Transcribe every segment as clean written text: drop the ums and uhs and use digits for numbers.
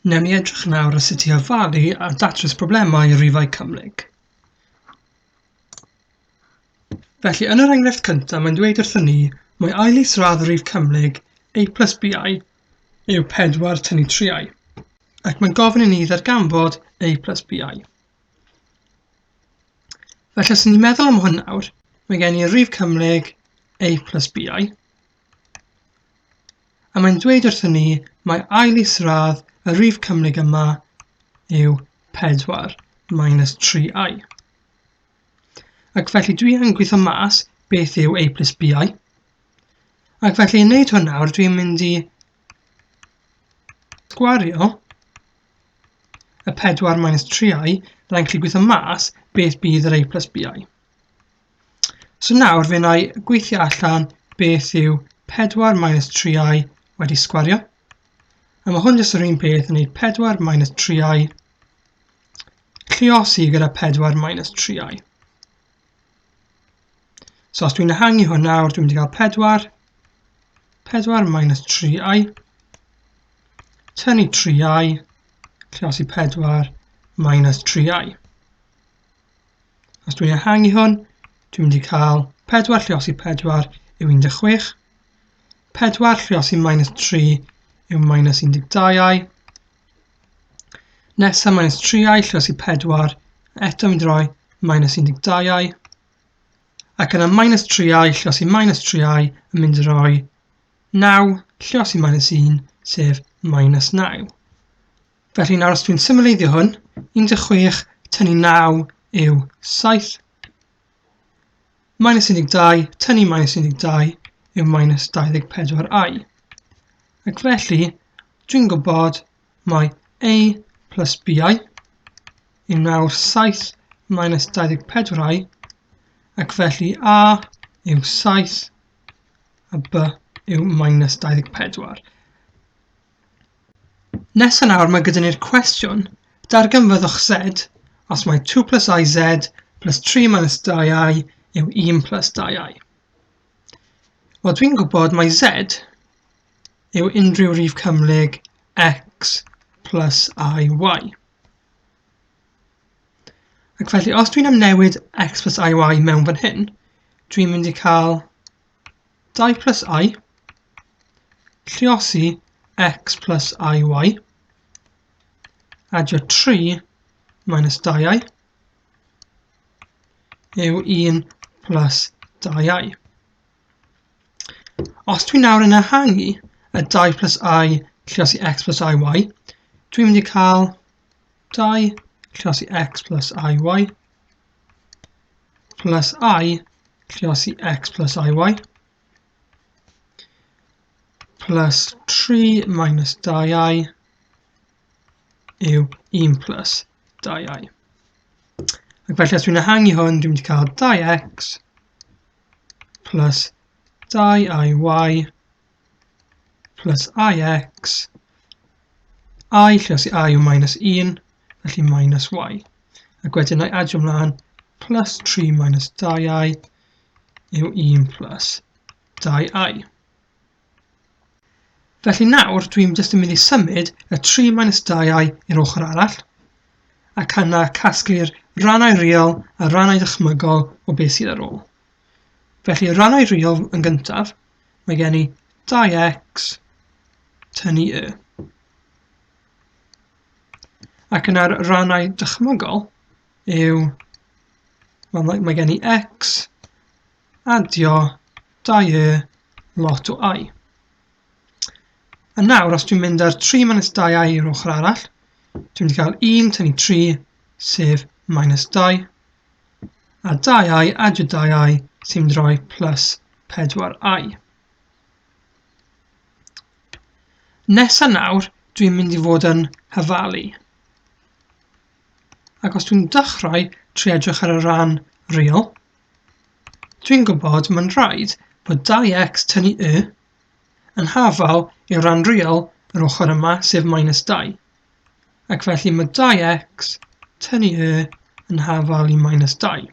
Newn ni edrych nawr sut i hafalu a datrys problemau Rhifau Cymhlyg. Felly, yn yr enghraifft cyntaf, mae'n dweud wrthyn ni mae ail isradd rhif cymhlyg a plus bi yw 4 tynnu 3i, ac mae'n gofyn i ni ddarganfod a plus bi. Felly, os ni'n meddwl am hwn nawr, mae gen i rhif cymhlyg a plus bi, a mae'n dweud wrthyn ni mae ail isradd y rhif cymhlyg yma yw 4 minus 3i. Ac felly dwi yn gweithio mas beth yw a plus bi. Ac felly i wneud hwn nawr, dwi'n mynd i sgwario y 4 minus 3i, rhaid gallu gweithio mas beth bydd yr a plus bi. So nawr fe na i gweithio allan beth yw 4 minus 3i wedi sgwario. A mae hwn jyst yr un peth yn gwneud 4 minus 3i lluosi gyda 4 minus 3i. So os dwi'n ehangu hwn nawr, dwi'n mynd i gael 4 minus 3i, tynnu 3i, lluosi 4 minus 3i. Os dwi'n ehangu hwn, dwi'n mynd i cael 4 lluosi 4 yw 16, 4 lluosi minus 3 yw minus 12i, nesaf minus 3i lluosi 4, eto mynd i roi minus 12i, ac yna minus 3i lluosi minus 3i yn mynd i roi 9 lluosi minus 1, sef minus 9. Felly nawr os dwi'n symleiddio hwn, 16 tynnu 9 yw 7, minus 12 tynnu minus 12 yw minus 24i. Ac felly, dwi'n gwybod mae a plus bi yw nawr 7 minus 24i, ac felly a yw 7 a b yw minus 24. Nesa nawr mae gyda ni'r cwestiwn, darganfyddwch z os mae 2 plus iz plus 3 minus 2i yw 1 plus 2i. Wel, dwi'n gwybod mae z yw unrhyw rhif cymhlyg x plus iy. Ac felly, os dwi'n ymnewid x plus iy mewn fan hyn, dwi'n mynd i cael 2 plus I, lluosi x plus iy, adio 3 minus 2i, yw 1 plus 2i. Os dwi'n nawr yn ehangu y 2 plus I lluosi x plus iy, dwi'n mynd i cael 2 lluosi x plus iy plus I lluosi x plus iy plus 3 minus 2i yw 1 plus 2i. Ac felly os dwi'n ehangu hwn, dwi'n mynd i cael 2x plus 2iy plus ix, I lluosi I yw minus 1, felly minus y. Ac wedyn i adio ymlaen, plus 3 minus 2i yw 1 plus 2i. Felly nawr, dwi'n jyst yn mynd i symud y 3 minus 2i i'r ochr arall, ac yna casglu'r rannau real a rannau dychmygol o beth sydd ar ôl. Felly rannau real yn gyntaf, mae gen i 2x tynnu y. Ac yna'r rannau dychmygol yw, mae gen i x adio 2y lot o I. A nawr, os dwi'n mynd ar 3 minus 2i i'r ochr arall, dwi'n mynd i cael 1 tynnu 3, sef minus 2, a 2i adio 2i sy'n mynd roi plus 4i. Nesa nawr, dwi'n mynd i fod yn hafalu. Ac os dwi'n dechrau trwy edrych ar y ran real, dwi'n gwybod mae'n rhaid bod 2x tynnu y yn hafal i'r ran real yr ochr yma, sef minus 2. Ac felly mae 2x tynnu y yn hafal i minus 2.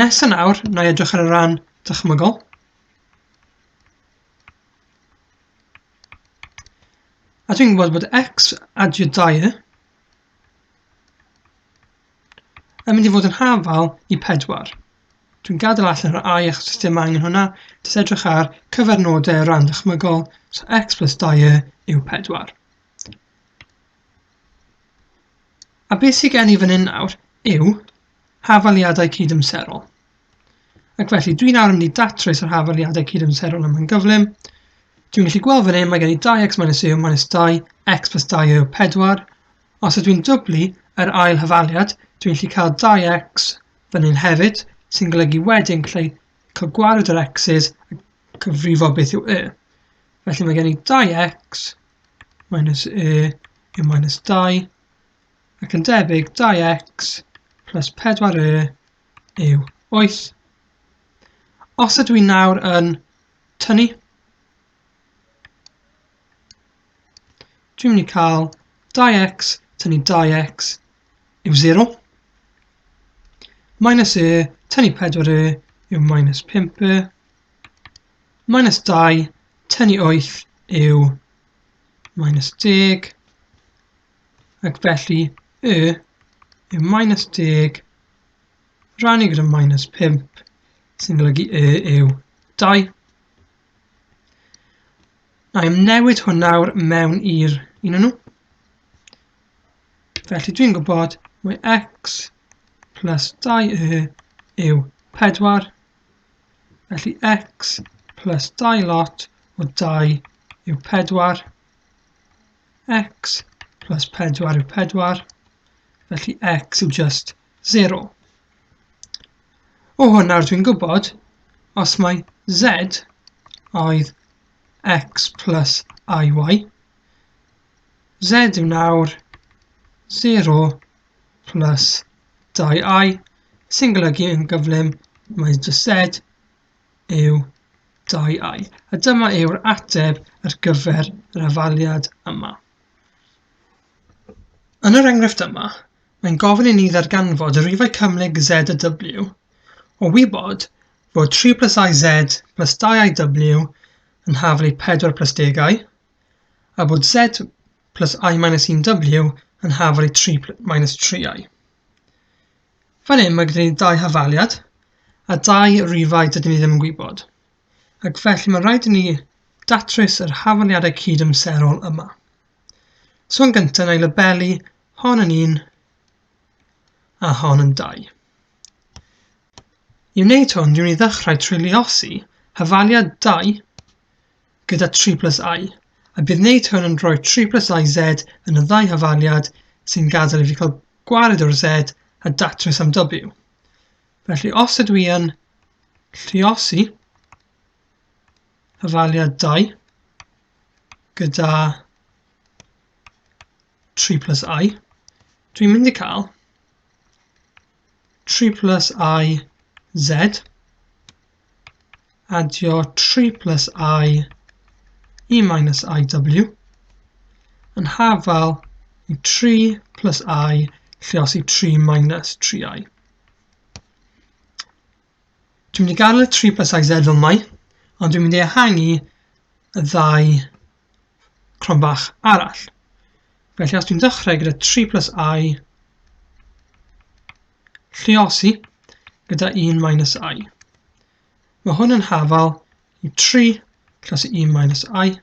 Nesa nawr, na i edrych ar y ran dychmygol. A dwi'n gwybod bod x adio 2 yn mynd i fod yn hafal i 4. Dwi'n gadael allan yr I achos dim angen hwnna. Jyst edrych ar cyfernodau o ran dychmygol. So x plus 2 yw 4. A beth sydd gen i fan hyn nawr yw hafaliadau cydamserol. Ac felly dwi'n nawr yn mynd i datrys yr hafaliadau cydamserol yma'n gyflym. Dwi'n gallu gweld fan hyn mae gen i 2x minus 1 minus 2, x plus 2 yw 4. Os ydw dwi'n dwblu yr ail hafaliad, dwi'n gallu cael 2x fan hyn hefyd, sy'n golygu wedyn cael gwared yr x's a cyfrifo beth yw y. Felly mae gen i 2x minus y yw minus 2, ac yn debyg 2x plus 4y yw 8. Os ydw i nawr yn tynnu, dwi'n mynd i cael 2x tynnu 2x yw 0. Minus y tynnu 4y yw minus 5y. Minus 2 tynnu 8 yw minus 10. Ac felly y yw minus 10 rannu gyda minus 5 sy'n golygu y yw 2. Na i'm newid hwn nawr mewn i'r un o'n nhw. Felly dwi'n gwybod mae x plus 2y yw 4. Felly x plus 2 lot o 2 yw 4. X plus 4 yw 4. Felly x yw just 0. O hwn nawr dwi'n gwybod os mae z oedd x plus iy. Z yw nawr 0 plus 2i, sy'n golygu yn gyflym mae just z yw 2i. A dyma yw'r ateb ar gyfer yr hafaliad yma. Yn yr enghraifft yma, mae'n gofyn i ni ddarganfod y rhifau cymhlyg z a w o wybod fod 3 plus iz plus 2iw yn haflu 4 plus 10i, a bod z plus I minus 1w yn haflu 3 minus 3i. Fan hyn mae gyda ni 2 hafaliad, a 2 rhifau dydyn ni ddim yn gwybod. Ac felly mae rhaid i ni datrys yr hafaliadau cydamserol yma. So yn gyntaf, na i labelu hon yn 1 a hon yn 2. I wneud hwn, dwi'n mynd i ddechrau trwy luosi hafaliad 2 gyda 3 plus i, a bydd wneud hwn yn rhoi 3 plus iz yn y ddau hafaliad sy'n gadael i fi cael gwared o'r z a datrys am w. Felly os ydw i yn lluosi hafaliad 2 gyda 3 plus i, dwi'n mynd i cael 3 plus i z adio 3 plus i minus iw yn hafal i 3 plus I lluosi 3 minus 3i. Dwi'n mynd i gadael y 3 plus iz fel mai, ond dwi'n mynd i ehangu y ddau cronbach arall. Felly os dwi'n dechrau gyda 3 plus I lluosi gyda 1 minus I. Mae hwn yn hafal i 3 lluosi 1 minus I,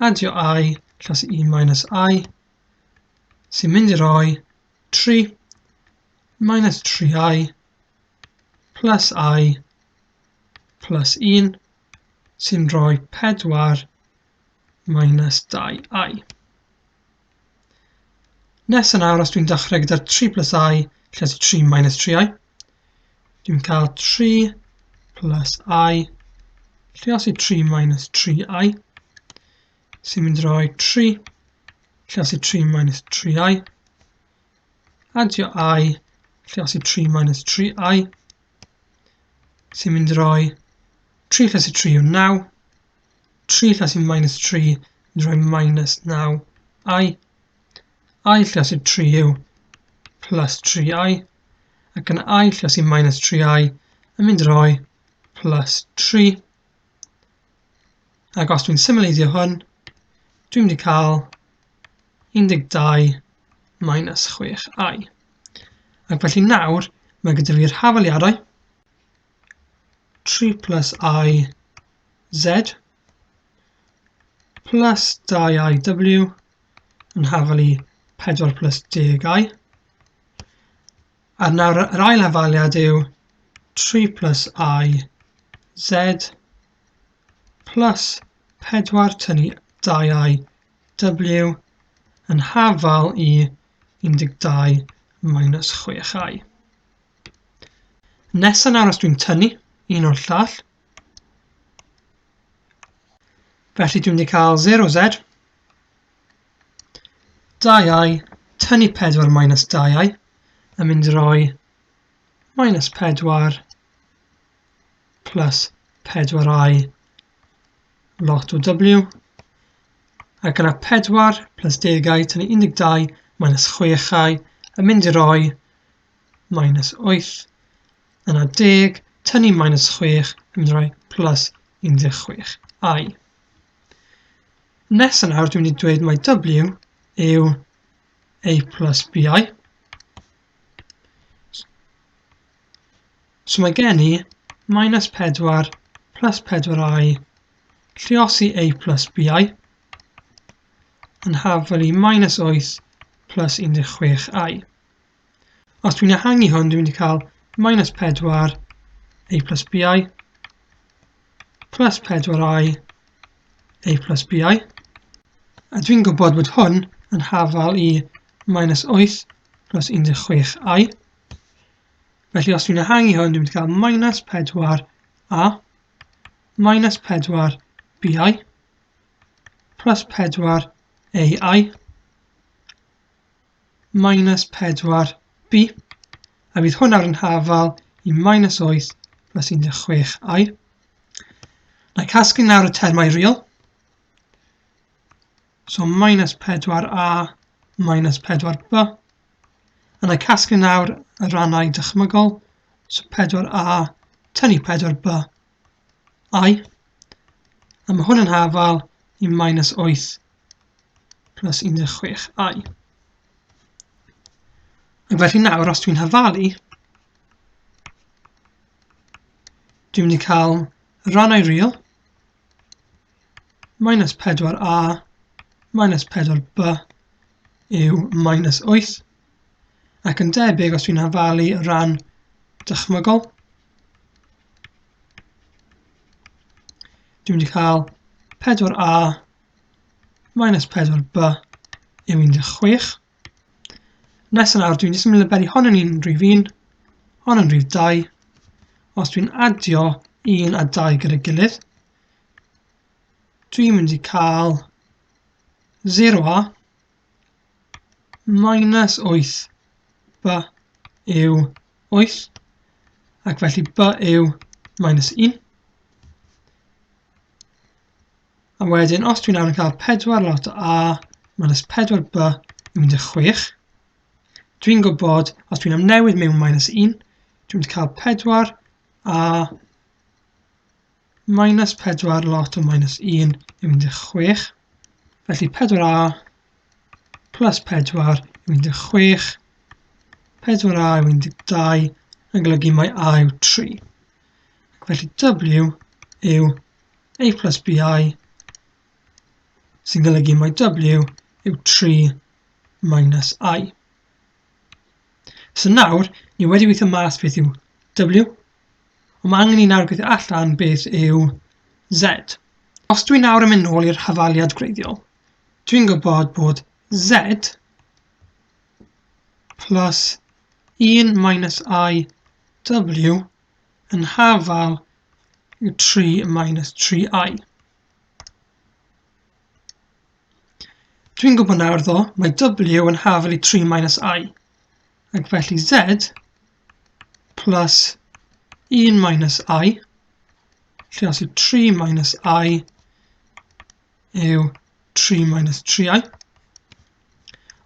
adio I lluosi 1 minus I, sy'n mynd i roi 3 minus 3i plus I plus 1, sy'n rhoi 4 minus 2i. Nesa nawr, os dwi'n dechrau gyda'r 3 plus I lluosi 3 minus 3i, dwi'n cael 3 plus I lluosi 3 minus 3i, sy'n mynd i roi 3 lluosi 3 minus 3i, adio I lluosi 3 minus 3i, sy'n mynd i roi 3 lluosi 3 yw 9, 3 lluosi minus 3 yn rhoi minus 9i, I lluosi 3 yw plus 3i, ac yn I lluosi minus 3i yn mynd i roi plus 3. Ac os dwi'n symleiddio hwn, dwi'n mynd i cael 12 minus 6i. Ac felly nawr, mae gyda fi'r hafaliadau 3 plus I z plus 2iw yn hafalu 4 plus 10i. A nawr yr ail hafaliad yw 3 plus I z plus 4 tynnu 2i w yn hafal i 12 minus 6i. Nesa nawr os dwi'n tynnu un o'r llall. Felly dwi'n mynd i cael 0z 2i tynnu 4 minus 2i yn mynd i roi minus 4 plus 4i lot o w. Ac yna 4 plus 10i tynnu 12 minus 6i yn mynd i roi minus 8. Yna 10 tynnu minus 6 yn mynd i roi plus 16i. Nesa nawr dwi'n mynd i dweud mai w yw a plus bi. So mae gen i minus 4 plus 4i lluosi a plus bi yn hafalu minus 8 plus 16i. Os dwi'n ehangu hwn, dwi'n mynd i cael minus 4 a plus bi plus 4i a plus bi. A dwi'n gwybod bod hwn yn hafal i minus 8 plus 16i. Felly os dwi'n ehangu hwn, dwi'n mynd i cael minus 4a minus 4bi plus 4ai minus 4b. A bydd hwn yn hafal i minus 8 plus 16i. Na i casglu nawr y termau real. So minus 4a minus 4b. A na i casglu nawr y rannau dychmygol. So 4a tynnu 4b i. A mae hwn yn hafal i minus 8 plus 16i. Ac felly nawr, os dwi'n hafalu, dwi'n mynd i cael rannau real minus 4a minus 4b yw minus 8. Ac yn debyg os dwi'n hafalu y ran dychmygol, dwi'n mynd i cael 4a minus 4b yw 16. Nesa nawr, dwi'n jyst yn mynd i beri hon yn 1 rhif 1, hon yn rhif 2. Os dwi'n adio 1 a 2 gyda'i gilydd, dwi'n mynd i cael 0a minus 8b yw 8. Ac felly b yw minus 1. A wedyn, os dwi'n nawr yn cael 4 lot o a minus 4b yw 16. Dwi'n gwybod, os dwi'n amnewid mewn minus 1, dwi'n mynd i cael 4a minus 4 lot o minus 1 yw 16. Felly 4a plus 4 yw 16. 4a yw 12 yn golygu mai a yw 3. Felly w yw a plus bi sy'n golygu mai w yw 3 minus I. So nawr, ni wedi weithio mas beth yw w, ond mae angen i nawr gweithio allan beth yw z. Os dwi nawr yn mynd nôl i'r hafaliad gwreiddiol, dwi'n gwybod bod z plus 1 minus I w yn hafal yw 3 minus 3i. Dwi'n gwybod nawr ddo, mae w yn hafal i 3 minus I. Ac felly z plus 1 minus I, lle os yw 3 minus I yw 3 minus 3i.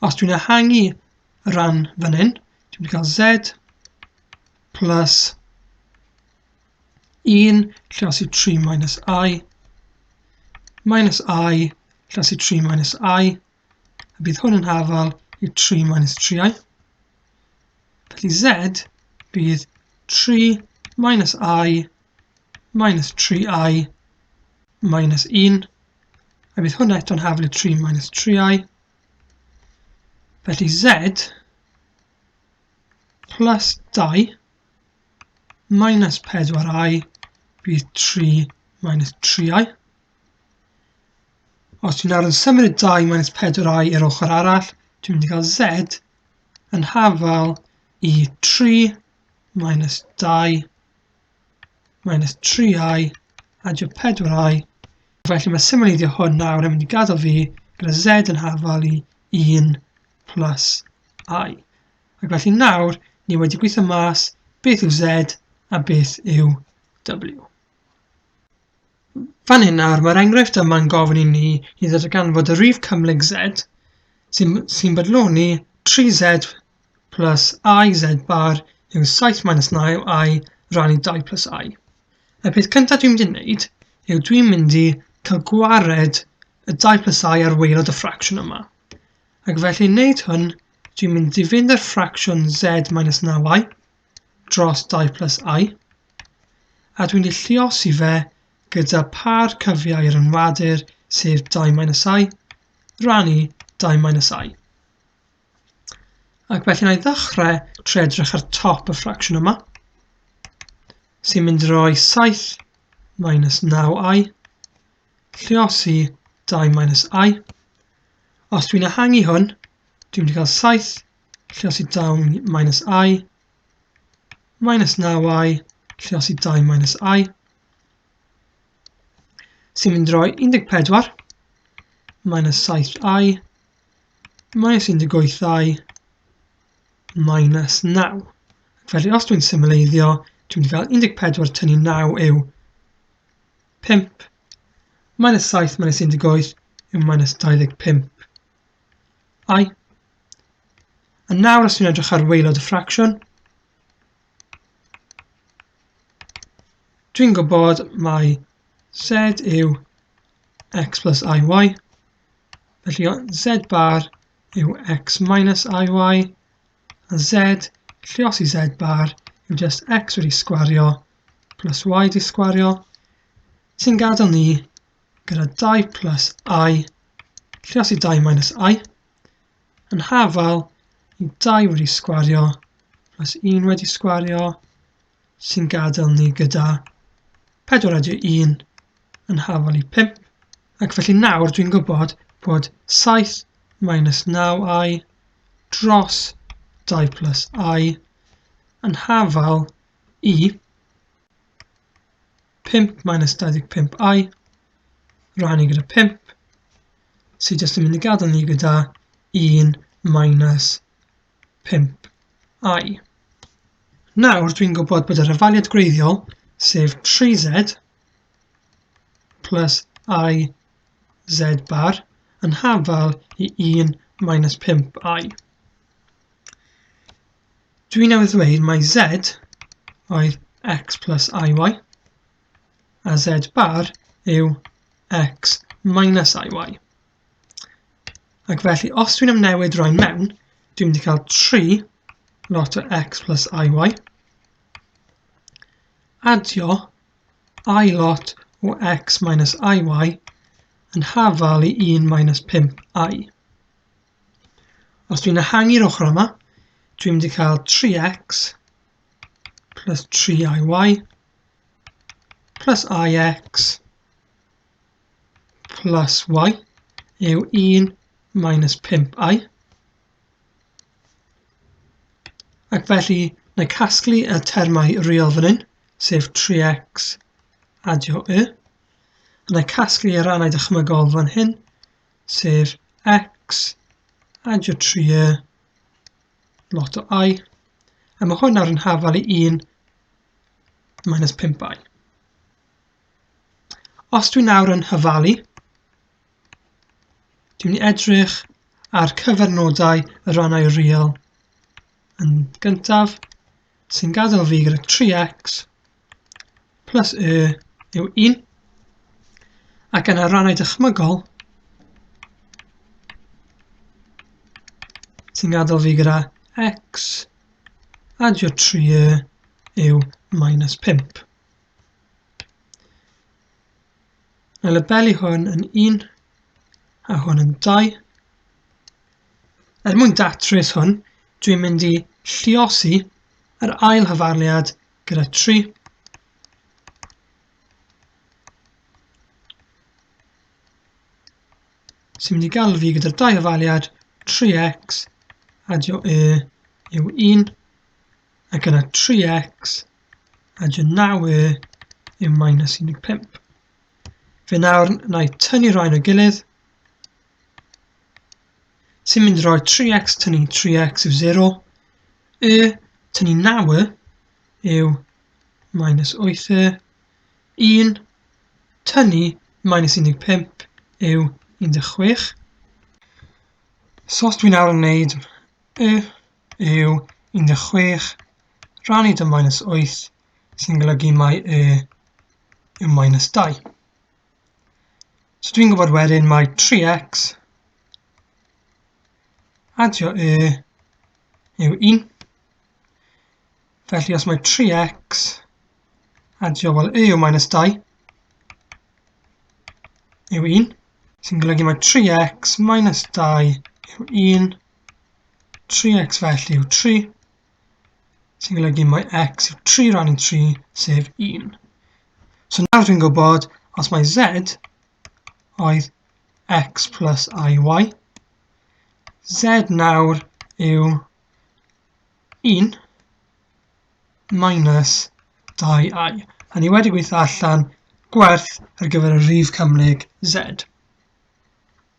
Os dwi'n ehangu y ran fan hyn, dwi'n cael z plus 1 lle os yw 3 minus I lluosi 3 minus I, a bydd hwn yn hafal i 3 minus 3i. Felly Z bydd 3 minus I minus 3i minus 1, a bydd hwn eto'n hafal i 3 minus 3i. Felly Z plus 2 minus 4i bydd 3 minus 3i. Os dwi'n nawr yn symud y 2 minus 4i i'r ochr arall, dwi'n mynd i gael Z yn hafal i 3 minus 2 minus 3i adio 4i. Felly mae symleiddio hwn nawr yn mynd i gadael fi gyda Z yn hafal i 1 plus I. Ac felly nawr, ni wedi gweithio mas beth yw Z a beth yw W. Fan hyn nawr, mae'r enghraifft yma'n gofyn i ni ddarganfod y rhif cymhlyg Z sy'n bodloni 3Z plus IZ bar yw 7 minus 9i rhannu 2 plus I. Y peth cyntaf dwi'n mynd i wneud yw dwi'n mynd i cael gwared y 2 plus I ar waelod y ffracsiwn yma. Ac felly i wneud hwn, dwi'n mynd i fynd â'r ffracsiwn Z minus 9i dros 2 plus I, a dwi'n mynd i lluosi fe gyda par cyfiau yr ynwadur sef 2 minus I rhannu 2 minus I. Ac felly na i ddechrau trwy edrych ar top y ffracsiwn yma, sy'n mynd i roi 7 minus 9i lluosi 2 minus I. Os dwi'n ehangu hwn, dwi'n mynd i gael 7 lluosi 2 minus I minus 9i lluosi 2 minus I, sy'n mynd i roi 14 minus 7i minus 18i minus 9. Felly os dwi'n symleiddio, dwi'n mynd i gael 14 tynnu 9 yw 5, minus 7 minus 18 yw minus 25i. A nawr os dwi'n edrych ar waelod y ffracsiwn, dwi'n gwybod mai Z yw x plus iy, felly Z bar yw x minus iy, a Z lluosi Z bar yw just x wedi sgwario plus y wedi sgwario, sy'n gadael ni gyda 2 plus I lluosi 2 minus I, yn hafal i 2 wedi sgwario plus 1 wedi sgwario, sy'n gadael ni gyda 4 adio 1 yn hafal i 5. Ac felly nawr dwi'n gwybod bod 7 minus 9i dros 2 plus I yn hafal i 5 minus 25i rhannu gyda 5, sy'n jyst yn mynd i gadael ni gyda 1 minus 5i. Nawr dwi'n gwybod bod yr hafaliad gwreiddiol, sef 3Z plus I Z bar yn hafal i 1 minus 5i. Dwi'n newydd ddweud mai Z oedd x plus iy, a Z bar yw x minus iy. Ac felly, os dwi'n ymnewid rhain mewn, dwi'n mynd i cael 3 lot o x plus iy, adio I lot o x minus iy yn hafal i 1 minus 5i. Os dwi'n ehangu'r ochr yma, dwi'n mynd i cael 3x plus 3iy plus ix plus y yw 1 minus 5i. Ac felly, na i casglu y termau real fan hyn, sef 3x adio y. A na i casglu y rannau dychmygol fan hyn, sef x adio 3y lot o I. A mae hwn nawr yn hafal i 1 minus 5i. Os dwi nawr yn hyfalu, dwi'n mynd i edrych ar cyfernodau y rannau real yn gyntaf, sy'n gadael fi gyda 3x plus y yw 1, ac yn y rannau dychmygol, sy'n gadael fi gyda x, adio 3 yw minus 5. Nâi labelu hwn yn 1 a hwn yn 2. Mwyn datrys hwn, dwi'n mynd i lluosi yr ail hyfarliad gyda 3. Sy'n mynd i gael fi gyda'r dau hyfaliad 3x adio yw 1 a gyda 3x adio 9 yw minus 15. Fe nawr na i tynnu rhain o gilydd. Sy'n mynd i roi 3x tynnu 3x yw 0. Tynnu 9 yw minus 8. 1 tynnu minus 15 yw 16. So os dwi nawr yn wneud yw 16 rhannu dy minus 8 sy'n golygu mai yw minus 2. So dwi'n gwybod wedyn mai 3x adio yw 1. Felly os mae 3x adio yw minus 2 yw 1. Sy'n golygu mai 3x minus 2 yw 1. 3x felly yw 3. Sy'n golygu mai x yw 3 rhannu 3 sef 1. So nawr dwi'n gwybod os mae z oedd x plus iy. Z nawr yw 1 minus 2i. A ni wedi gweithio allan gwerth ar gyfer y rhif cymhlyg z.